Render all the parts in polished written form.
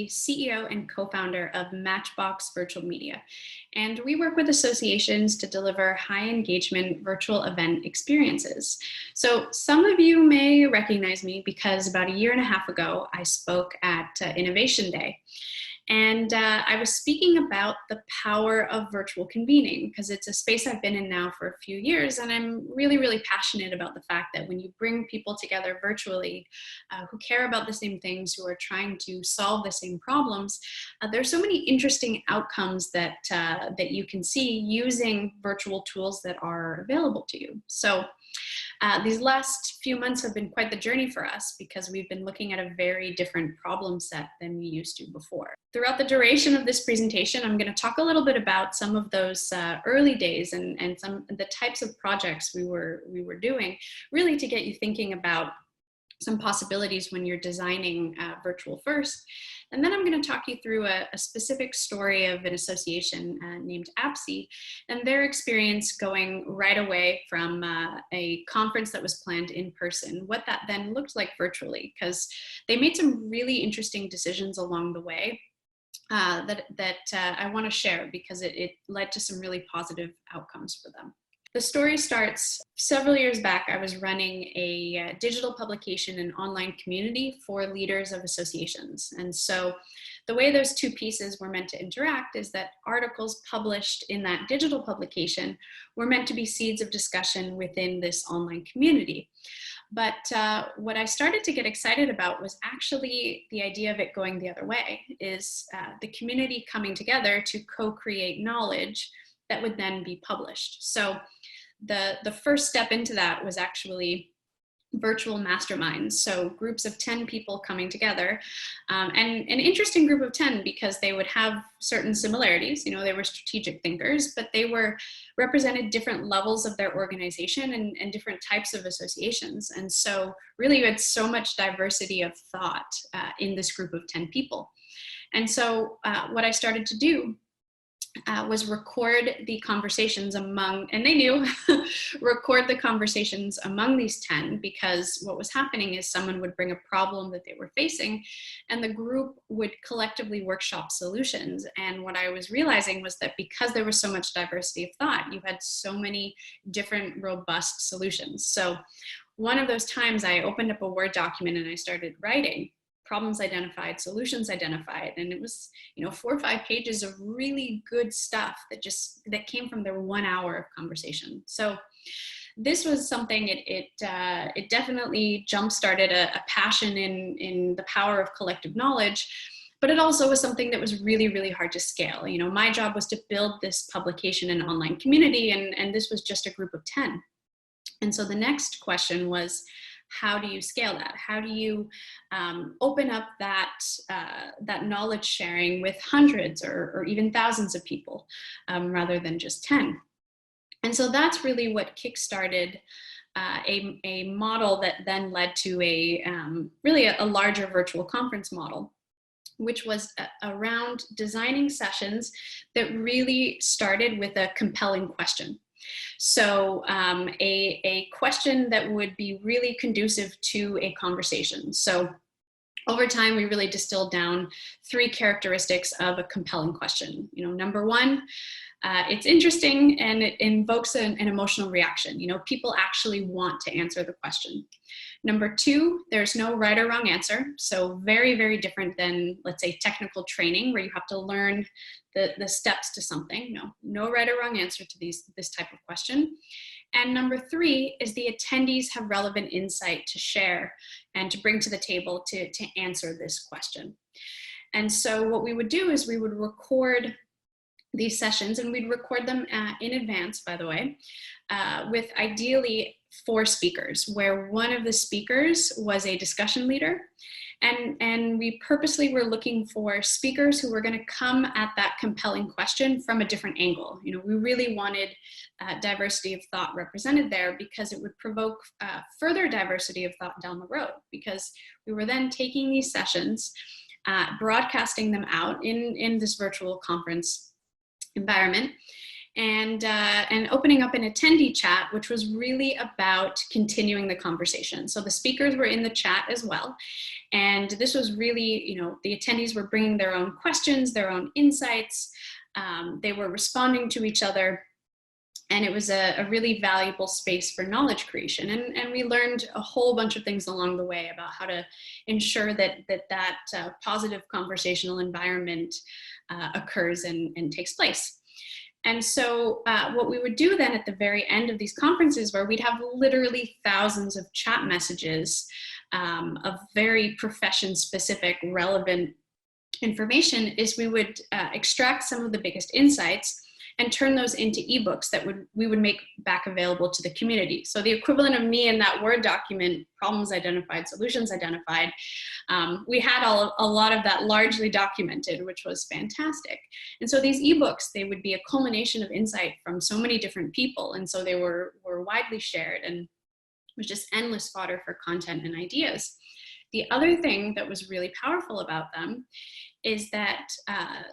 CEO and co-founder of Matchbox Virtual Media, and we work with associations to deliver high engagement virtual event experiences. So some of you may recognize me because about a year and a half ago, I spoke at Innovation Day. And I was speaking about the power of virtual convening because it's a space I've been in now for a few years. And I'm really, really passionate about the fact that when you bring people together virtually who care about the same things, who are trying to solve the same problems, there's so many interesting outcomes that, that you can see using virtual tools that are available to you. So these last few months have been quite the journey for us because we've been looking at a very different problem set than we used to before. Throughout the duration of this presentation, I'm going to talk a little bit about some of those early days and some of the types of projects we were doing, really to get you thinking about some possibilities when you're designing virtual first. And then I'm going to talk you through a specific story of an association named APSI and their experience going right away from a conference that was planned in person, what that then looked like virtually, because they made some really interesting decisions along the way that I want to share because it led to some really positive outcomes for them. The story starts several years back. I was running a digital publication and online community for leaders of associations. And so the way those two pieces were meant to interact is that articles published in that digital publication were meant to be seeds of discussion within this online community. But what I started to get excited about was actually the idea of it going the other way, is the community coming together to co-create knowledge that would then be published. So the first step into that was actually virtual masterminds. So groups of 10 people coming together, and an interesting group of 10 because they would have certain similarities. You know, they were strategic thinkers, but they represented different levels of their organization and different types of associations. And so really you had so much diversity of thought in this group of 10 people. And so what I started to do was record the conversations among, and they knew, record the conversations among these 10, because what was happening is someone would bring a problem that they were facing and the group would collectively workshop solutions. And what I was realizing was that because there was so much diversity of thought, you had so many different robust solutions. So one of those times I opened up a Word document and I started writing problems identified, solutions identified, and it was, 4 or 5 pages of really good stuff that came from their 1 hour of conversation. So this was something, it definitely jump-started a passion in the power of collective knowledge, but it also was something that was really, really hard to scale. My job was to build this publication and online community, and this was just a group of 10. And so the next question was, how do you scale that? How do you open up that knowledge sharing with hundreds or even thousands of people rather than just 10? And so that's really what kickstarted a model that then led to really a larger virtual conference model, which was around designing sessions that really started with a compelling question. So a question that would be really conducive to a conversation. So over time, we really distilled down 3 characteristics of a compelling question. Number one, it's interesting and it invokes an emotional reaction. People actually want to answer the question. Number 2, there's no right or wrong answer. So very, very different than, let's say, technical training where you have to learn the steps to something. No right or wrong answer to this type of question. And number 3 is the attendees have relevant insight to share and to bring to the table to answer this question. And so what we would do is we would record these sessions, and we'd record them in advance, by the way, with ideally 4 speakers, where one of the speakers was a discussion leader. And we purposely were looking for speakers who were going to come at that compelling question from a different angle. We really wanted diversity of thought represented there because it would provoke further diversity of thought down the road, because we were then taking these sessions, broadcasting them out in this virtual conference environment, and opening up an attendee chat, which was really about continuing the conversation. So the speakers were in the chat as well. And this was really, you know, the attendees were bringing their own questions, their own insights. They were responding to each other. And it was a really valuable space for knowledge creation. And we learned a whole bunch of things along the way about how to ensure that positive conversational environment occurs and takes place. And so what we would do then at the very end of these conferences, where we'd have literally thousands of chat messages of very profession-specific, relevant information, is we would extract some of the biggest insights and turn those into ebooks that we would make back available to the community. So the equivalent of me in that Word document, problems identified, solutions identified, we had a lot of that largely documented, which was fantastic. And so these ebooks, they would be a culmination of insight from so many different people. And so they were widely shared, and it was just endless fodder for content and ideas. The other thing that was really powerful about them is that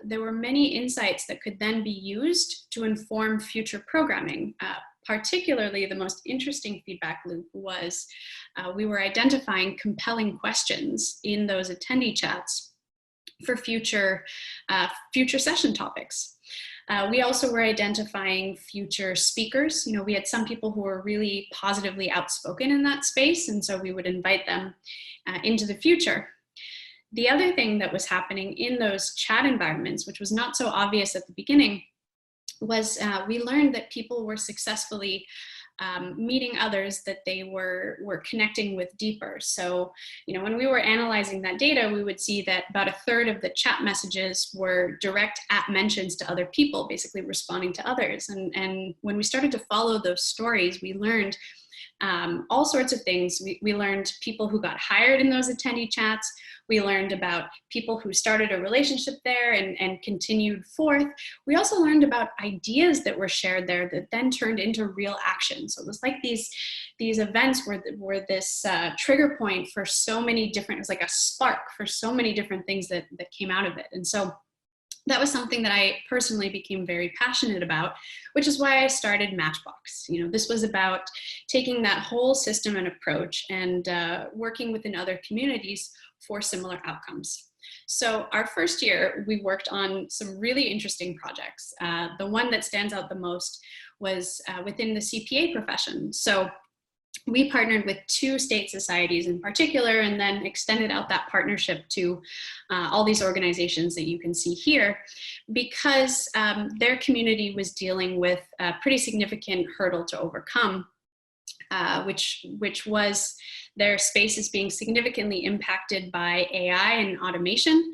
there were many insights that could then be used to inform future programming. Particularly, the most interesting feedback loop was we were identifying compelling questions in those attendee chats for future session topics. We also were identifying future speakers. You know, we had some people who were really positively outspoken in that space, and so we would invite them into the future. The other thing that was happening in those chat environments, which was not so obvious at the beginning, was we learned that people were successfully meeting others that they were connecting with deeper. So, you know, when we were analyzing that data, we would see that about a third of the chat messages were direct mentions to other people, basically responding to others. And when we started to follow those stories, we learned all sorts of things. We learned people who got hired in those attendee chats. We learned about people who started a relationship there and continued forth. We also learned about ideas that were shared there that then turned into real action. So it was like these events were this trigger point for so many different, it was like a spark for so many different things that came out of it. And so that was something that I personally became very passionate about, which is why I started Matchbox. You know, this was about taking that whole system and approach and working within other communities for similar outcomes. So our first year, we worked on some really interesting projects. The one that stands out the most was within the CPA profession. So we partnered with 2 state societies in particular, and then extended out that partnership to all these organizations that you can see here, because their community was dealing with a pretty significant hurdle to overcome, which was their spaces being significantly impacted by AI and automation.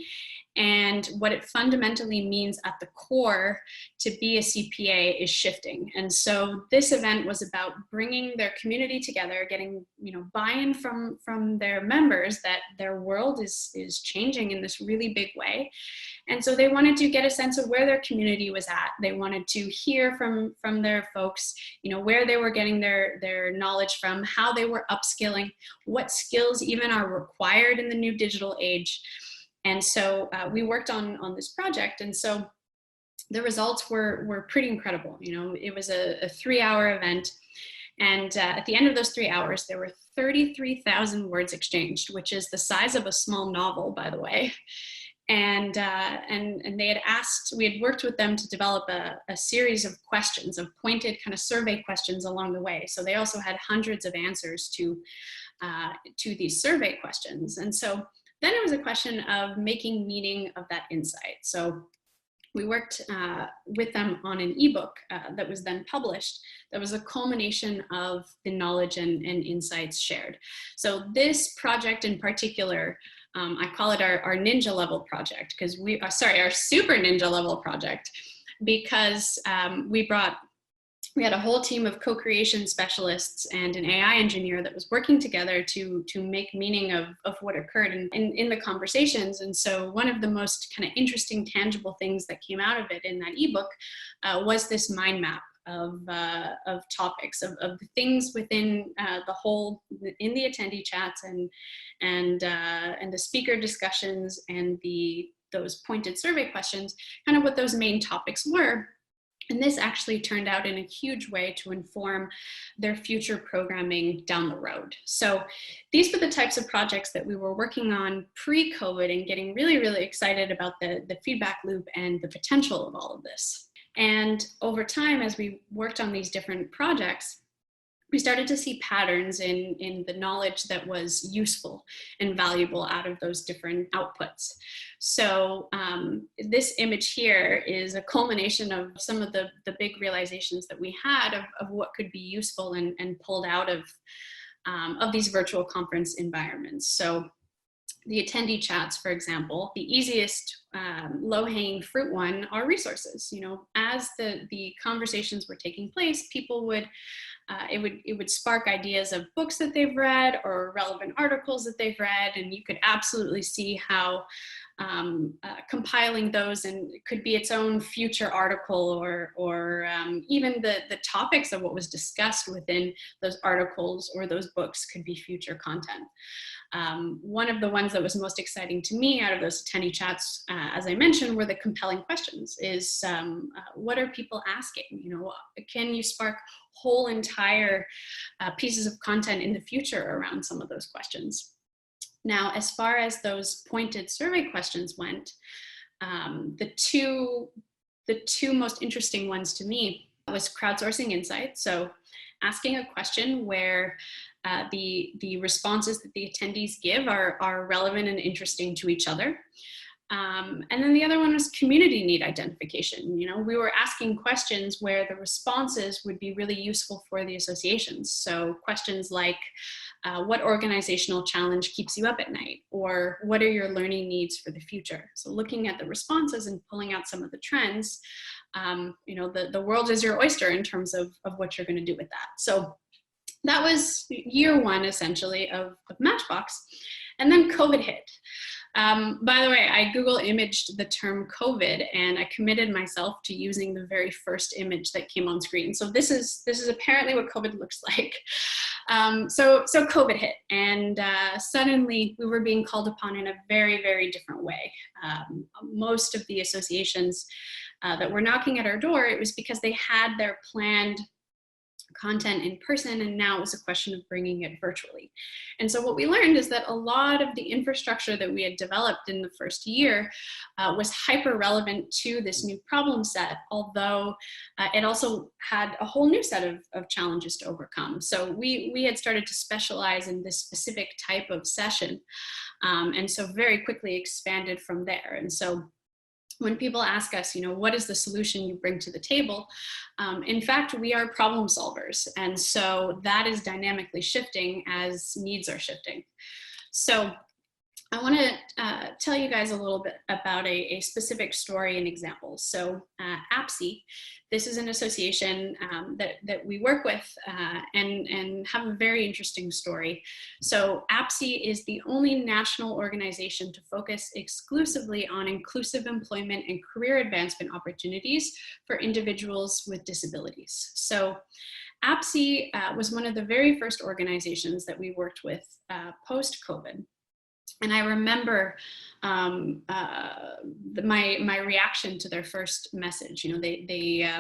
And what it fundamentally means at the core to be a CPA is shifting. And so this event was about bringing their community together, getting, you know, buy-in from their members that their world is changing in this really big way. And so they wanted to get a sense of where their community was at. They wanted to hear from their folks, you know, where they were getting their knowledge from, how they were upskilling, what skills even are required in the new digital age. And so we worked on this project. And so the results were pretty incredible. You know, it was a 3-hour event. And at the end of those 3 hours, there were 33,000 words exchanged, which is the size of a small novel, by the way. And they had asked, we had worked with them to develop a series of questions, of pointed kind of survey questions along the way. So they also had hundreds of answers to these survey questions. And so then it was a question of making meaning of that insight. So we worked with them on an ebook that was then published that was a culmination of the knowledge and insights shared. So this project in particular, I call it our ninja level project, because our super ninja level project, because we had a whole team of co-creation specialists and an AI engineer that was working together to make meaning of what occurred in the conversations. And so one of the most kind of interesting, tangible things that came out of it in that ebook was this mind map of topics, of the things within in the attendee chats and the speaker discussions and those pointed survey questions, kind of what those main topics were. And this actually turned out in a huge way to inform their future programming down the road. So these were the types of projects that we were working on pre-COVID and getting really, really excited about the feedback loop and the potential of all of this. And over time, as we worked on these different projects, we started to see patterns in the knowledge that was useful and valuable out of those different outputs. So this image here is a culmination of some of the big realizations that we had of what could be useful and pulled out of these virtual conference environments. So the attendee chats, for example, the easiest low-hanging fruit one are resources. You know, as the conversations were taking place, people would it would spark ideas of books that they've read or relevant articles that they've read, and you could absolutely see how compiling those, and it could be its own future article, or even the topics of what was discussed within those articles or those books could be future content. One of the ones that was most exciting to me out of those attendee chats, as I mentioned, were the compelling questions. Is what are people asking? You know, can you spark whole entire pieces of content in the future around some of those questions? Now, as far as those pointed survey questions went, the two most interesting ones to me was crowdsourcing insights. So asking a question where the responses that the attendees give are relevant and interesting to each other. And then the other one was community need identification. You know, we were asking questions where the responses would be really useful for the associations. So questions like, what organizational challenge keeps you up at night? Or what are your learning needs for the future? So looking at the responses and pulling out some of the trends, you know, the world is your oyster in terms of what you're going to do with that. So that was year one, essentially, of Matchbox. And then COVID hit. By the way, I Google imaged the term COVID, and I committed myself to using the very first image that came on screen. So this is apparently what COVID looks like. So COVID hit, and suddenly we were being called upon in a very, very different way. Most of the associations that were knocking at our door, it was because they had their planned content in person, and now it was a question of bringing it virtually. And so what we learned is that a lot of the infrastructure that we had developed in the first year was hyper relevant to this new problem set, although it also had a whole new set of challenges to overcome. So we had started to specialize in this specific type of session, and so very quickly expanded from there. And so when people ask us, you know, what is the solution you bring to the table? In fact, we are problem solvers. And so that is dynamically shifting as needs are shifting. So I want to tell you guys a little bit about a specific story and example. So APSI, this is an association that we work with and have a very interesting story. So APSI is the only national organization to focus exclusively on inclusive employment and career advancement opportunities for individuals with disabilities. So APSI was one of the very first organizations that we worked with post-COVID. And I remember my reaction to their first message. You know, they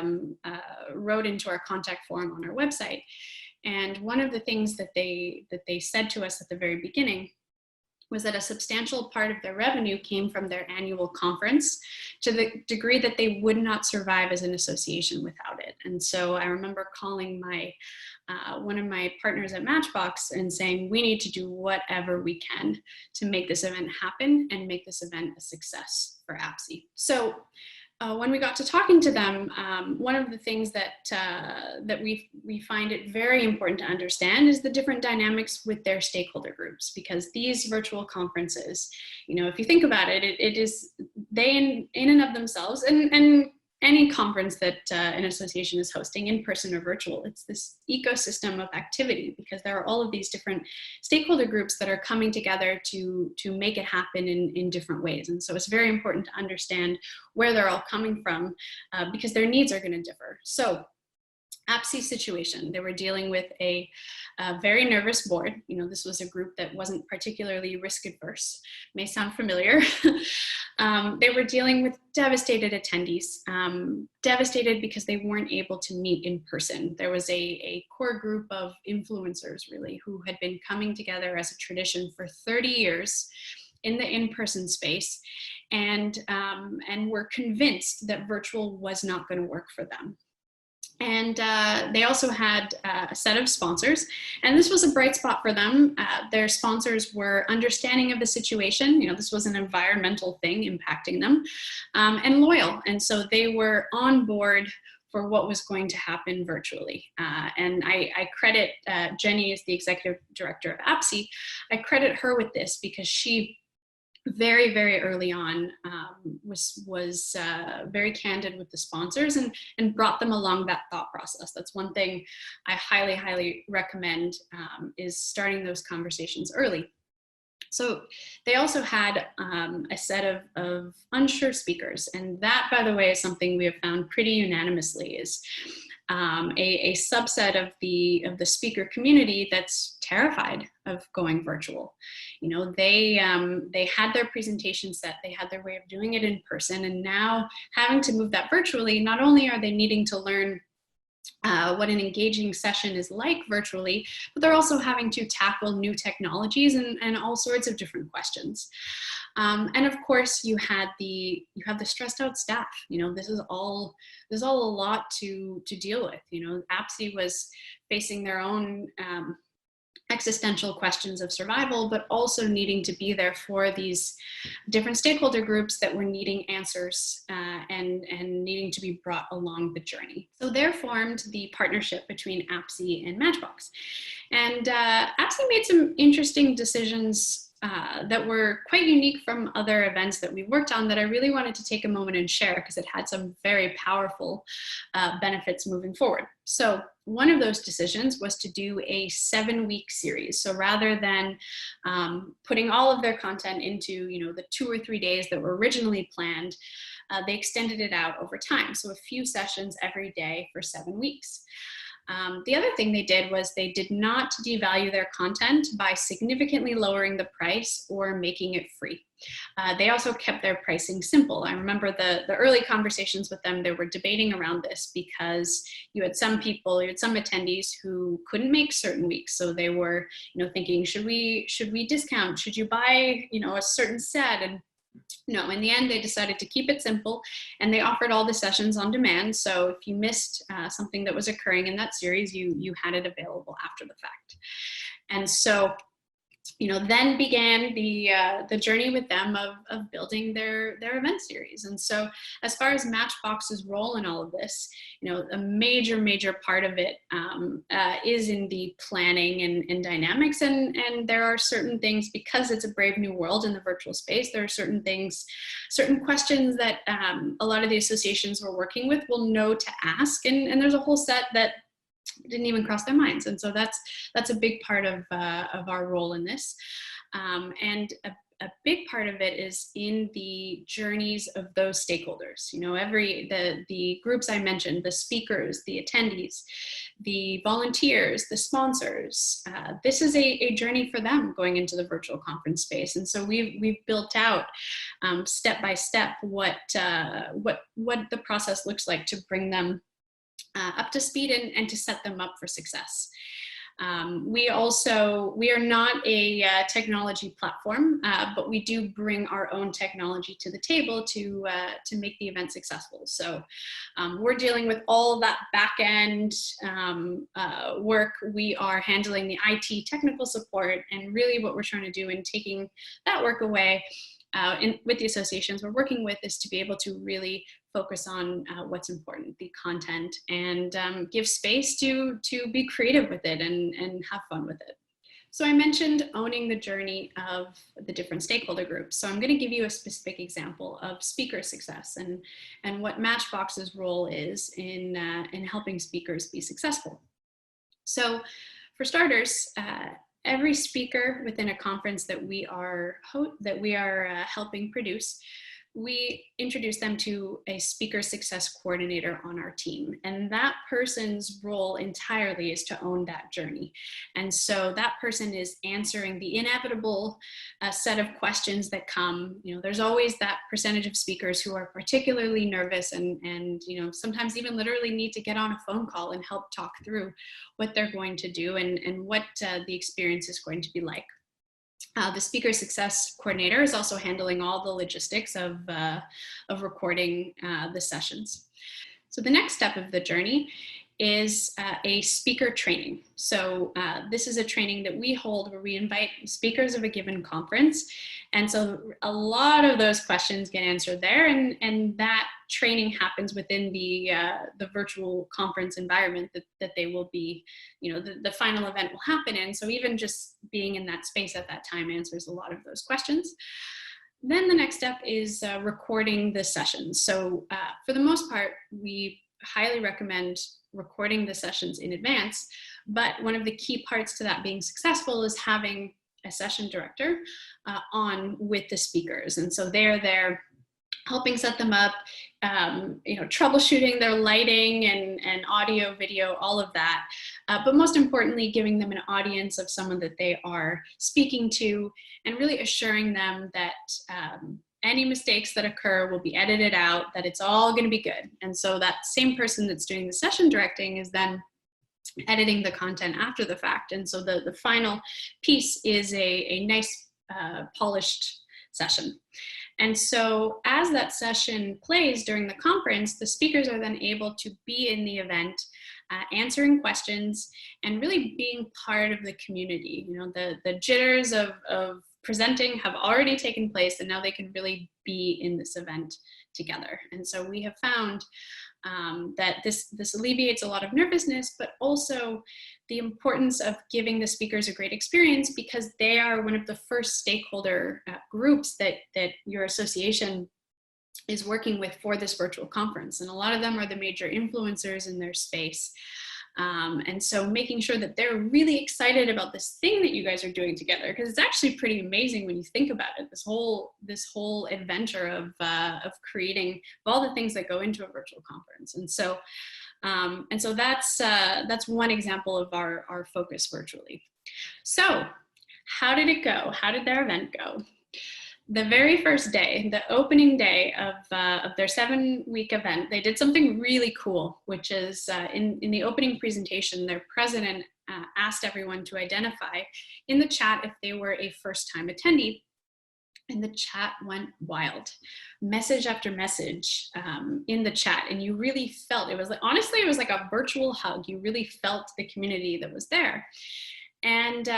wrote into our contact form on our website, and one of the things that they said to us at the very beginning was that a substantial part of their revenue came from their annual conference, to the degree that they would not survive as an association without it. And so I remember calling my one of my partners at Matchbox and saying, we need to do whatever we can to make this event happen and make this event a success for APSI. So when we got to talking to them, one of the things that we find it very important to understand is the different dynamics with their stakeholder groups, because these virtual conferences, you know, if you think about it, it is they in and of themselves, and any conference that an association is hosting, in person or virtual, it's this ecosystem of activity, because there are all of these different stakeholder groups that are coming together to make it happen in different ways. And so it's very important to understand where they're all coming from, because their needs are going to differ. So APSI situation. They were dealing with a very nervous board. You know, this was a group that wasn't particularly risk adverse. May sound familiar. They were dealing with devastated attendees, devastated because they weren't able to meet in person. There was a core group of influencers, really, who had been coming together as a tradition for 30 years in the in-person space, and were convinced that virtual was not going to work for them. And they also had a set of sponsors, and this was a bright spot for them. Their sponsors were understanding of the situation. You know, this was an environmental thing impacting them, and loyal. And so they were on board for what was going to happen virtually. And I credit Jenny as the executive director of APSI. I credit her with this because she very, very early on was very candid with the sponsors and brought them along that thought process. That's one thing I highly, highly recommend, is starting those conversations early. So they also had a set of unsure speakers. And that, by the way, is something we have found pretty unanimously, is a subset of the speaker community that's terrified of going virtual. You know, they had their presentation set, they had their way of doing it in person, and now having to move that virtually, not only are they needing to learn what an engaging session is like virtually, but they're also having to tackle new technologies and all sorts of different questions. And of course, you have the stressed out staff. You know, this is all a lot to deal with. You know, APSI was facing their own existential questions of survival, but also needing to be there for these different stakeholder groups that were needing answers and needing to be brought along the journey. So there formed the partnership between APSI and Matchbox. And APSI made some interesting decisions that were quite unique from other events that we worked on that I really wanted to take a moment and share because it had some very powerful benefits moving forward. So one of those decisions was to do a 7-week series. So rather than putting all of their content into, you know, the 2 or 3 days that were originally planned, they extended it out over time. So a few sessions every day for 7 weeks. The other thing they did was they did not devalue their content by significantly lowering the price or making it free. They also kept their pricing simple. I remember the early conversations with them, they were debating around this because you had some attendees who couldn't make certain weeks. So they were, you know, thinking, should we discount? Should you buy, you know, a certain set? And no, in the end, they decided to keep it simple, and they offered all the sessions on demand. So if you missed something that was occurring in that series, you had it available after the fact. And so, you know, then began the journey with them of building their event series. And so as far as Matchbox's role in all of this, you know, a major part of it is in the planning and dynamics. And there are certain things, because it's a brave new world in the virtual space, there are certain questions that a lot of the associations we're working with will know to ask. And there's a whole set that didn't even cross their minds. And so that's a big part of our role in this. And a big part of it is in the journeys of those stakeholders. You know, the groups I mentioned, the speakers, the attendees, the volunteers, the sponsors, this is a journey for them going into the virtual conference space. And so we've built out step by step what the process looks like to bring them up to speed and to set them up for success. We are not a technology platform, but we do bring our own technology to the table to make the event successful. So we're dealing with all that back end work. We are handling the IT technical support, and really what we're trying to do in taking that work away with the associations we're working with is to be able to really focus on what's important, the content, and give space to be creative with it and have fun with it. So I mentioned owning the journey of the different stakeholder groups. So I'm going to give you a specific example of speaker success and what Matchbox's role is in helping speakers be successful. So for starters, every speaker within a conference that we are helping produce we introduce them to a speaker success coordinator on our team. And that person's role entirely is to own that journey. And so that person is answering the inevitable set of questions that come. There's always that percentage of speakers who are particularly nervous and sometimes even literally need to get on a phone call and help talk through what they're going to do and what the experience is going to be like. The speaker success coordinator is also handling all the logistics of recording the sessions. So the next step of the journey is a speaker training. So this is a training that we hold where we invite speakers of a given conference. And so a lot of those questions get answered there, and that training happens within the virtual conference environment that they will be, the final event will happen in. So even just being in that space at that time answers a lot of those questions. Then the next step is recording the sessions. So for the most part, we highly recommend recording the sessions in advance, but one of the key parts to that being successful is having a session director on with the speakers. And so they're there helping set them up, troubleshooting their lighting and audio, video, all of that. But most importantly, giving them an audience of someone that they are speaking to and really assuring them that any mistakes that occur will be edited out, that it's all going to be good. And so that same person that's doing the session directing is then editing the content after the fact. And so the final piece is a nice polished session. And so as that session plays during the conference, the speakers are then able to be in the event, answering questions and really being part of the community. The jitters of presenting have already taken place, and now they can really be in this event together. And so we have found that this alleviates a lot of nervousness, but also the importance of giving the speakers a great experience, because they are one of the first stakeholder groups that your association is working with for this virtual conference. And a lot of them are the major influencers in their space. And so making sure that they're really excited about this thing that you guys are doing together, because it's actually pretty amazing when you think about it, this whole adventure of creating all the things that go into a virtual conference. And so that's one example of our focus virtually. So how did it go? How did their event go? The very first day, the opening day of their 7-week event, they did something really cool, which is in the opening presentation, their president asked everyone to identify in the chat if they were a first-time attendee. And the chat went wild, message after message in the chat. And you really felt, it was like, honestly, it was like a virtual hug. You really felt the community that was there. And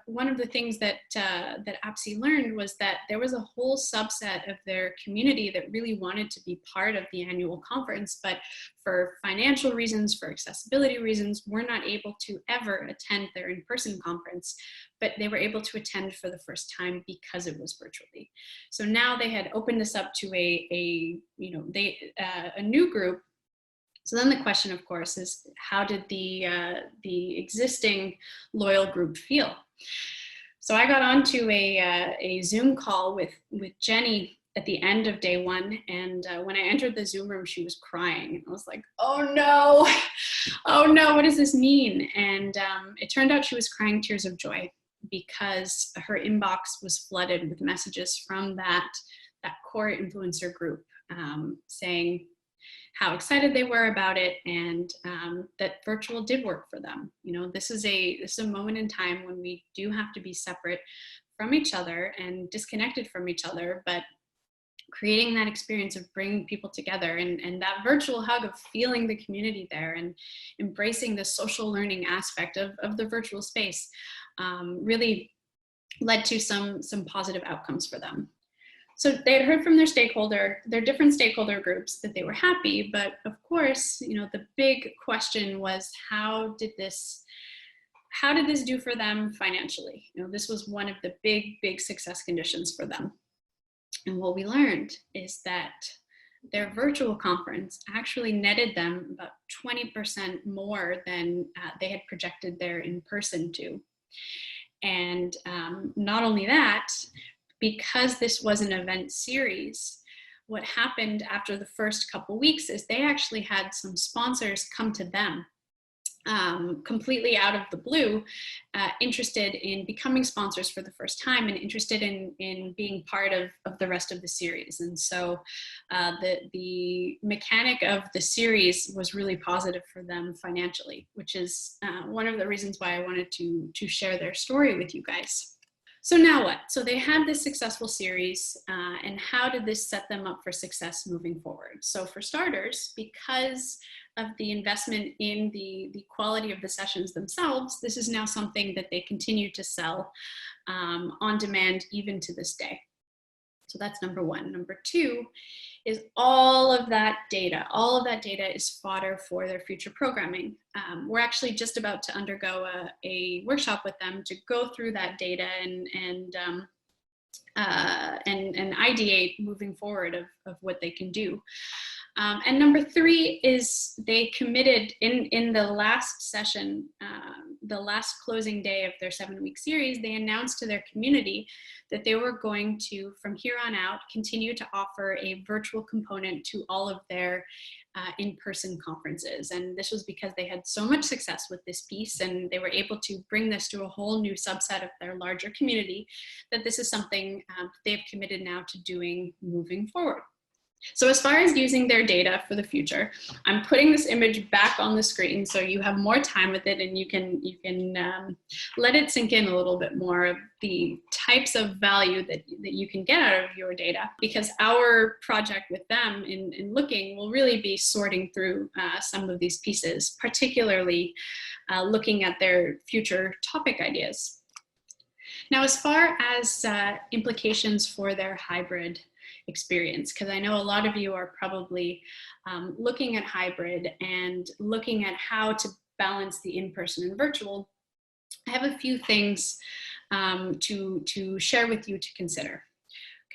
one of the things that APSI learned was that there was a whole subset of their community that really wanted to be part of the annual conference, but for financial reasons, for accessibility reasons, were not able to ever attend their in-person conference, but they were able to attend for the first time because it was virtually. So now they had opened this up to a new group. So then the question, of course, is how did the existing loyal group feel? So I got onto a Zoom call with Jenny at the end of day one, and when I entered the Zoom room, she was crying. I was like, oh no, what does this mean? And it turned out she was crying tears of joy because her inbox was flooded with messages from that core influencer group saying how excited they were about it, and that virtual did work for them. This is a moment in time when we do have to be separate from each other and disconnected from each other, but creating that experience of bringing people together and that virtual hug of feeling the community there and embracing the social learning aspect of the virtual space really led to some positive outcomes for them. So they had heard from their different stakeholder groups that they were happy, but of course, the big question was how did this do for them financially? This was one of the big success conditions for them. And what we learned is that their virtual conference actually netted them about 20% more than they had projected their in-person to. And not only that, because this was an event series, what happened after the first couple weeks is they actually had some sponsors come to them completely out of the blue, interested in becoming sponsors for the first time and interested in being part of the rest of the series. And so the mechanic of the series was really positive for them financially, which is one of the reasons why I wanted to share their story with you guys. So now what? So they had this successful series, and how did this set them up for success moving forward? So for starters, because of the investment in the quality of the sessions themselves, this is now something that they continue to sell on demand even to this day. So that's number one. Number two is all of that data is fodder for their future programming. We're actually just about to undergo a workshop with them to go through that data and ideate moving forward of what they can do. And number three is they committed in the last session, the last closing day of their 7-week series, they announced to their community that they were going to, from here on out, continue to offer a virtual component to all of their in-person conferences. And this was because they had so much success with this piece and they were able to bring this to a whole new subset of their larger community, that this is something they've committed now to doing moving forward. So as far as using their data for the future, I'm putting this image back on the screen so you have more time with it and you can let it sink in a little bit more of the types of value that you can get out of your data, because our project with them in looking will really be sorting through some of these pieces, particularly looking at their future topic ideas. Now, as far as implications for their hybrid experience, because I know a lot of you are probably looking at hybrid and looking at how to balance the in-person and virtual, I have a few things to share with you to consider.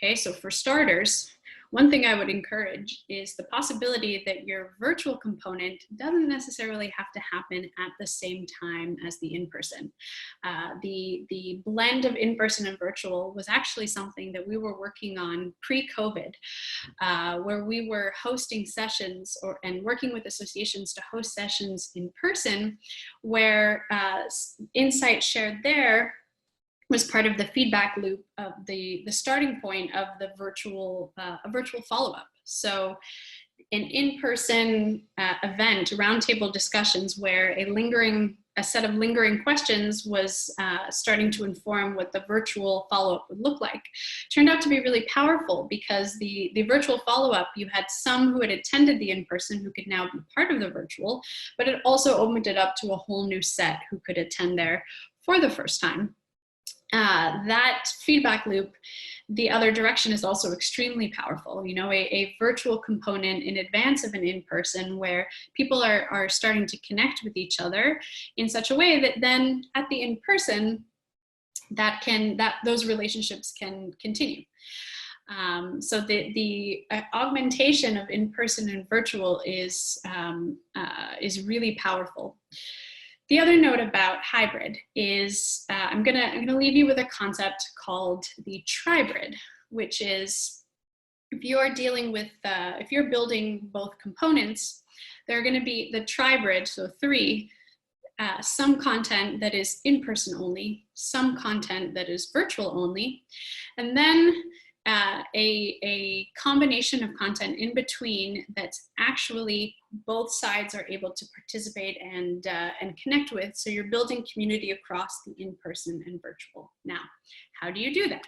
Okay, so for starters, one thing I would encourage is the possibility that your virtual component doesn't necessarily have to happen at the same time as the in-person. The blend of in-person and virtual was actually something that we were working on pre-COVID, where we were hosting sessions and working with associations to host sessions in person, where insights shared there was part of the feedback loop of the starting point of the virtual follow-up. So an in-person event, roundtable discussions where a set of lingering questions was starting to inform what the virtual follow-up would look like, turned out to be really powerful, because the virtual follow-up, you had some who had attended the in-person who could now be part of the virtual, but it also opened it up to a whole new set who could attend there for the first time. That feedback loop, the other direction, is also extremely powerful. You know, a virtual component in advance of an in-person where people are starting to connect with each other in such a way that then at the in-person, those relationships can continue. So the augmentation of in-person and virtual is really powerful. The other note about hybrid is I'm gonna leave you with a concept called the tribrid, which is if you're dealing with if you're building both components, there are going to be the tribrid, so 3. Some content that is in-person only, some content that is virtual only, and then a combination of content in between that's actually both sides are able to participate and connect with. So you're building community across the in-person and virtual. Now, how do you do that?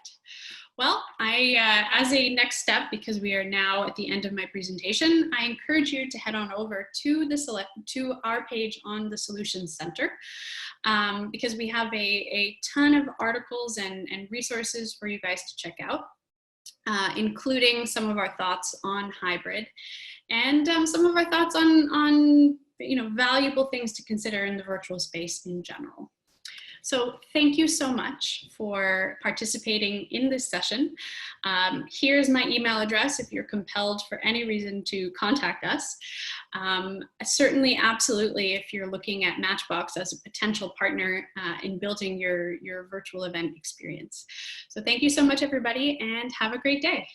Well, as a next step, because we are now at the end of my presentation, I encourage you to head on over to our page on the Solutions Center, because we have a ton of articles and resources for you guys to check out. Including some of our thoughts on hybrid and some of our thoughts on valuable things to consider in the virtual space in general. So thank you so much for participating in this session. Here's my email address if you're compelled for any reason to contact us. Certainly, absolutely, if you're looking at Matchbox as a potential partner in building your virtual event experience. So thank you so much, everybody, and have a great day.